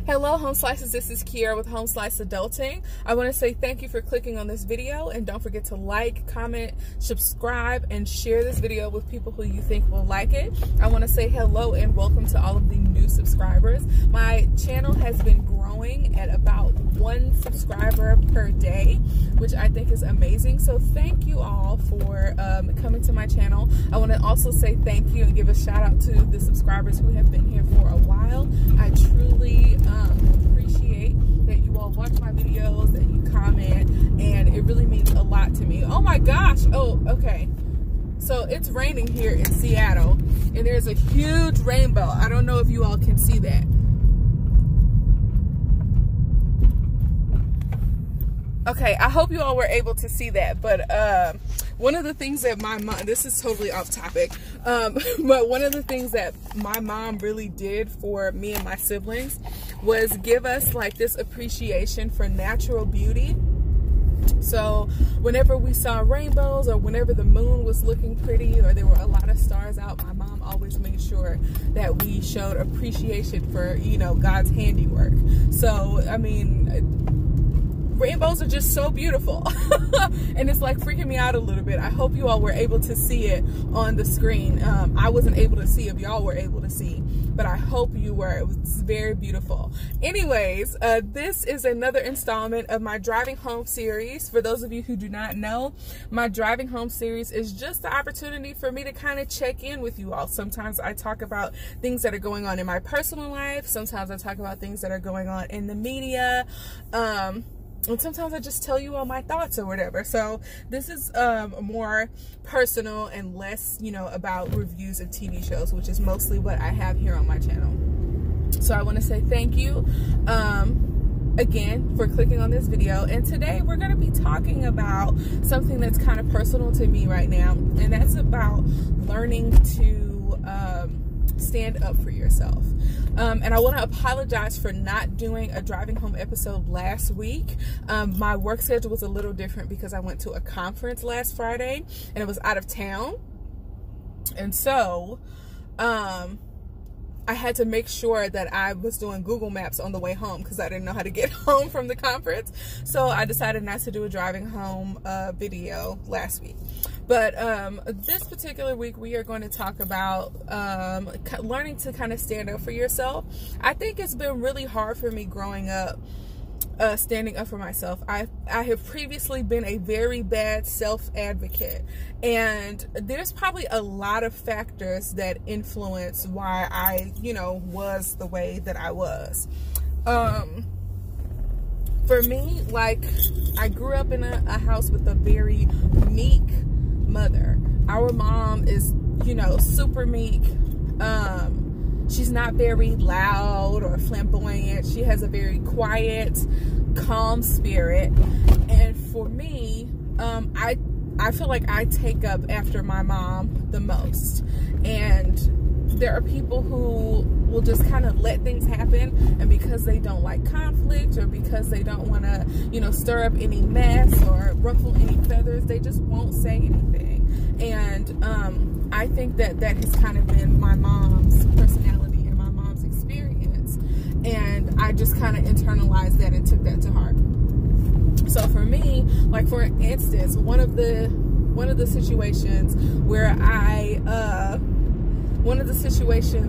Hello Home Slices, this is Kiera with Home Slice Adulting. I want to say thank you for clicking on this video, and don't forget to like, comment, subscribe, and share this video with people who you think will like it. I want to say hello and welcome to all of the new subscribers. My channel has been growing at about 1 subscriber per day, which I think is amazing. So thank you all for coming to my channel. I want to also say thank you and give a shout out to the subscribers who have been here for a while. I truly appreciate that you all watch my videos, that you comment, and it really means a lot to me. Oh my gosh. Oh, okay. So it's raining here in Seattle, and there's a huge rainbow. I don't know if you all can see that. Okay, I hope you all were able to see that, but one of the things that my mom, this is totally off topic, but one of the things that my mom really did for me and my siblings was give us like this appreciation for natural beauty. So whenever we saw rainbows, or whenever the moon was looking pretty, or there were a lot of stars out, my mom always made sure that we showed appreciation for, you know, God's handiwork. So, I mean, rainbows are just so beautiful. And it's like freaking me out a little bit. I hope you all were able to see it on the screen. I wasn't able to see if y'all were able to see, but I hope you were. It was very beautiful. Anyways, this is another installment of my Driving Home series. For those of you who do not know, my Driving Home series is just the opportunity for me to kind of check in with you all. Sometimes I talk about things that are going on in my personal life. Sometimes I talk about things that are going on in the media. And sometimes I just tell you all my thoughts or whatever. So this is more personal and less, you know, about reviews of TV shows, which is mostly what I have here on my channel. So I want to say thank you again for clicking on this video. And today we're going to be talking about something that's kind of personal to me right now, and that's about learning to stand up for yourself. And I want to apologize for not doing a driving home episode last week. My work schedule was a little different because I went to a conference last Friday and it was out of town. And so I had to make sure that I was doing Google Maps on the way home because I didn't know how to get home from the conference. So I decided not to do a driving home video last week. But this particular week, we are going to talk about learning to kind of stand up for yourself. I think it's been really hard for me growing up, standing up for myself. I have previously been a very bad self-advocate, and there's probably a lot of factors that influence why I, you know, was the way that I was. For me, like, I grew up in a house with a very meek mother. Our mom is, you know, super meek. She's not very loud or flamboyant. She has a very quiet, calm spirit. And for me, I feel like I take up after my mom the most. And there are people who will just kind of let things happen, and because they don't like conflict, or because they don't want to, you know, stir up any mess or ruffle any feathers, they just won't say anything. And I think that that has kind of been my mom's personality and my mom's experience, and I just kind of internalized that and took that to heart. So for me, like, for instance, one of the situations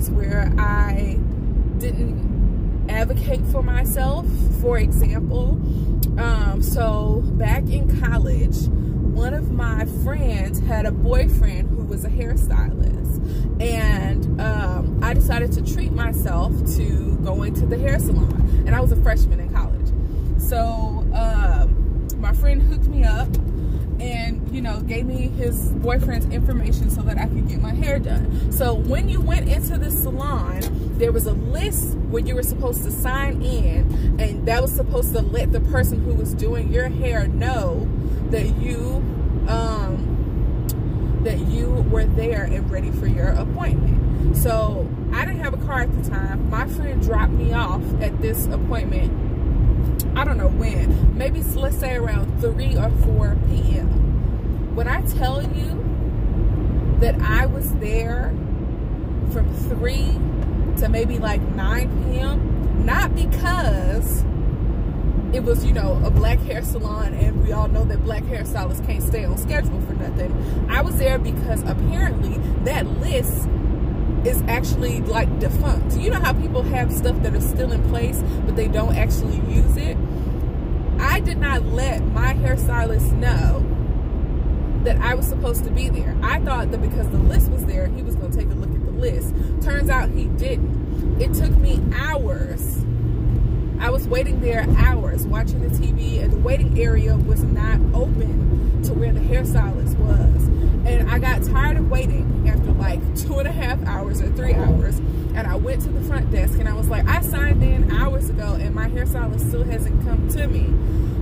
where I didn't advocate for myself, for example, so back in college, one of my friends had a boyfriend who was a hairstylist, and I decided to treat myself to going to the hair salon, and I was a freshman in college. So my friend hooked me up and, you know, gave me his boyfriend's information so that I could get my hair done. So when you went into the salon, there was a list where you were supposed to sign in, and that was supposed to let the person who was doing your hair know that you were there and ready for your appointment. So I didn't have a car at the time. My friend dropped me off at this appointment, I don't know when, maybe let's say around 3 or 4 p.m. When I tell you that I was there from 3 to maybe like 9 p.m., Not because it was, you know, a black hair salon, and we all know that black hairstylists can't stay on schedule for nothing. I was there because apparently that list is actually like defunct. You know how people have stuff that are still in place, but they don't actually use it? I did not let my hairstylist know that I was supposed to be there. I thought that because the list was there, he was going to take a look at the list. Turns out he didn't. It took me hours. I was waiting there hours watching the TV, and the waiting area was not open to where the hairstylist was. And I got tired of waiting after like 2.5 hours or 3 hours, and I went to the front desk and I was like, I signed in hours ago and my hairstylist still hasn't come to me.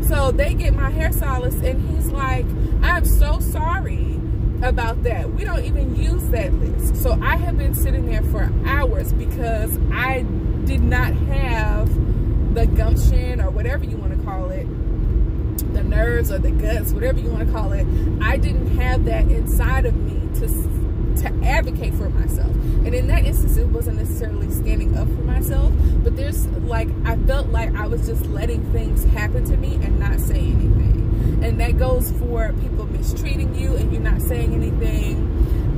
So they get my hairstylist and he's like, I'm so sorry about that. We don't even use that list. So I have been sitting there for hours because I did not have the gumption, or whatever you want to call it, the nerves or the guts, whatever you want to call it. I didn't have that inside of me to advocate for myself. And in that instance, it wasn't necessarily standing up for myself, but there's like, I felt like I was just letting things happen to me and not saying anything. And that goes for people mistreating you and you not saying anything.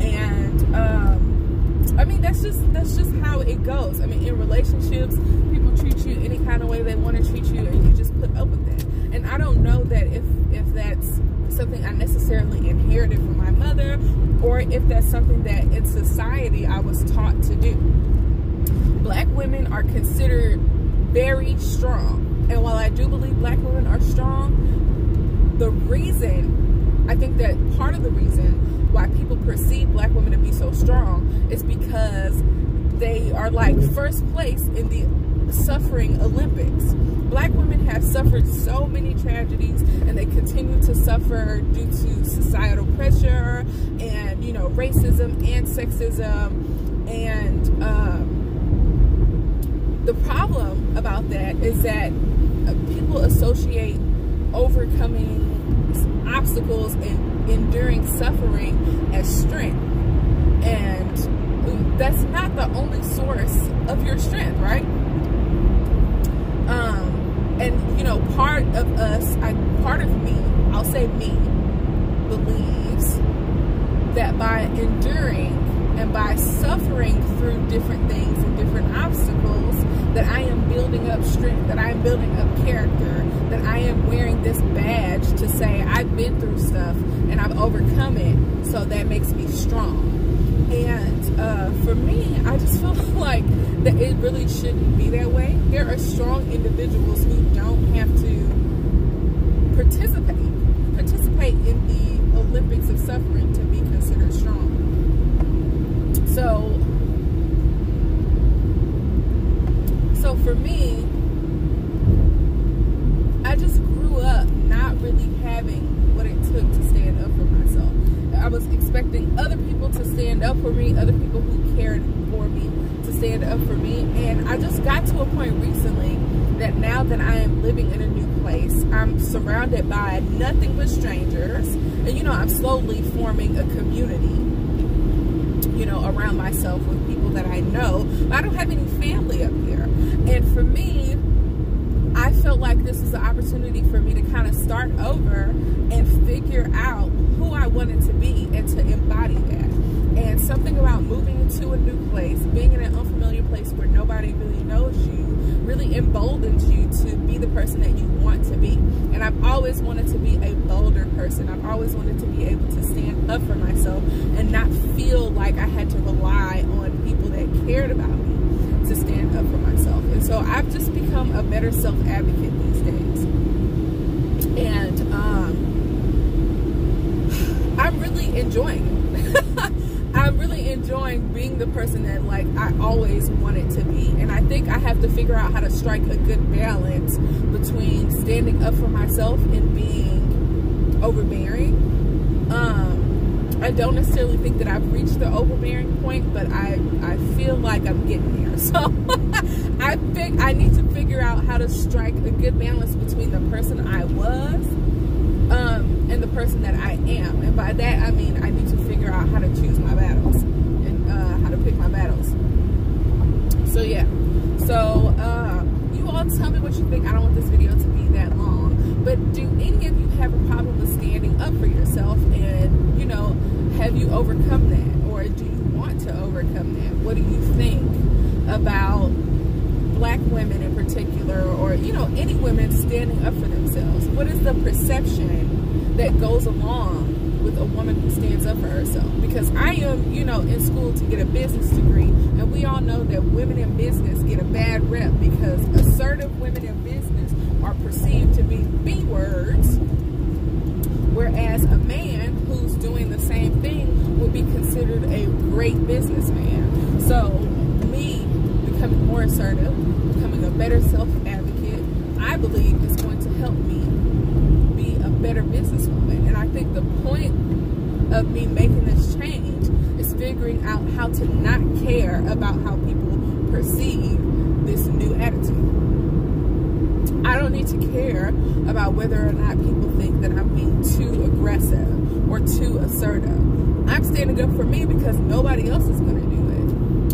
And I mean, that's just how it goes. I mean, in relationships, people treat you any kind of way they want to treat you, and you just put up with that. And I don't know that if that's something I necessarily inherited from my mother, or if that's something that in society I was taught to do. Black women are considered very strong, and while I do believe black women are strong, the reason, I think that part of the reason why people perceive black women to be so strong is because they are like first place in the suffering Olympics. Black women have suffered so many tragedies, and they continue to suffer due to societal pressure and, you know, racism and sexism. And the problem about that is that people associate overcoming obstacles and enduring suffering as strength, and that's not the only source of your strength, right? And you know, part of us, part of me, I'll say me, believes that by enduring and by suffering through different things and different obstacles, that I am building up strength, that I am building up character, that I am wearing this badge to say I've been through stuff and I've overcome it, so that makes me strong. And for me, I just feel like that it really shouldn't be that way. There are strong individuals who don't have to participate in the Olympics of suffering to be considered strong. So for me, I just grew up not really having what it took to stand up for myself. I was expecting other people to stand up for me, other people who cared for me to stand up for me. And I just got to a point recently that now that I am living in a new place, I'm surrounded by nothing but strangers. And you know, I'm slowly forming a community, you know, around myself with people that I know. But I don't have any family up here. And for me, I felt like this was an opportunity for me to kind of start over and figure out who I wanted to be and to embody that. And something about moving into a new place, being in an unfamiliar place where nobody really knows you, really emboldens you to be the person that you want to be. And I've always wanted to be a bolder person. I've always wanted to be able to stand up for myself and not feel like I had to rely on people that cared about me to stand up for myself. And so I've just become a better self-advocate these days. And I'm really enjoying it. I'm really enjoying being the person that like I always wanted to be. And I think I have to figure out how to strike a good balance between standing up for myself and being overbearing. I don't necessarily think that I've reached the overbearing point, but I feel like I'm getting there. So I need to figure out how to strike a good balance between the person I was and the person that I am. And by that, I mean I need to figure out how to choose my battles and how to pick my battles. So yeah. So tell me what you think. I don't want this video to be that long. But do any of you have a problem with standing up for yourself? And, you know, have you overcome that? Or do you want to overcome that? What do you think about black women in particular, or, you know, any women standing up for themselves? What is the perception that goes along with a woman who stands up for herself? Because I am, you know, in school to get a business degree, and we all know that women in business get a bad rep because assertive women in business are perceived to be B-words, whereas a man who's doing the same thing would be considered a great businessman. So me becoming more assertive, becoming a better self-advocate, I believe is going to help me be a better businesswoman. And I think the point of me making this change is figuring out how to not care about how people perceive this new attitude. I don't need to care about whether or not people think that I'm being too aggressive or too assertive. I'm standing up for me because nobody else is going to do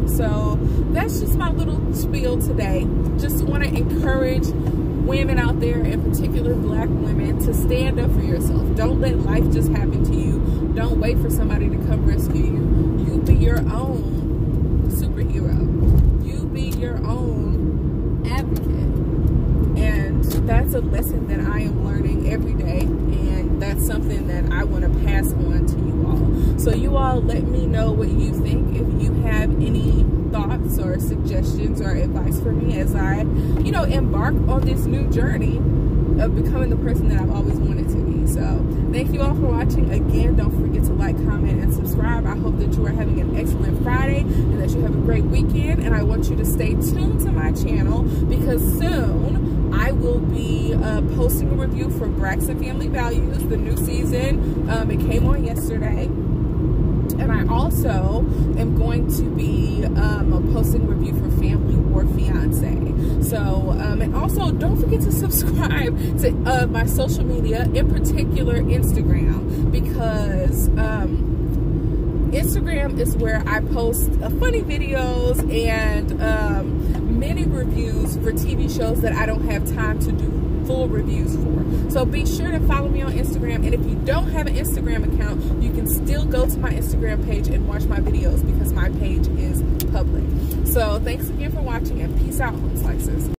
it. So that's just my little spiel today. Just want to encourage women out there, in particular black women, to stand up for yourself. Don't let life just happen to you. Don't wait for somebody to come rescue you. You be your own superhero. You be your own advocate. And that's a lesson that I am learning every day, and that's something that I want to pass on to you all. So you all let me know what you think. If you have any thoughts or suggestions or advice for me as I, you know, embark on this new journey of becoming the person that I've always wanted to be. So thank you all for watching. Again, don't forget to like, comment, and subscribe. I hope that you are having an excellent Friday and that you have a great weekend. And I want you to stay tuned to my channel, because soon I will be posting a review for Braxton Family Values, the new season. It came on yesterday. And I also am going to be posting a review for Family War Fiancé. So, and also don't forget to subscribe to my social media, in particular Instagram, because Instagram is where I post funny videos and many reviews for TV shows that I don't have time to do full reviews for. So be sure to follow me on Instagram, and if you don't have an Instagram account, you can still go to my Instagram page and watch my videos because my page is public. So thanks again for watching, and peace out, home slices.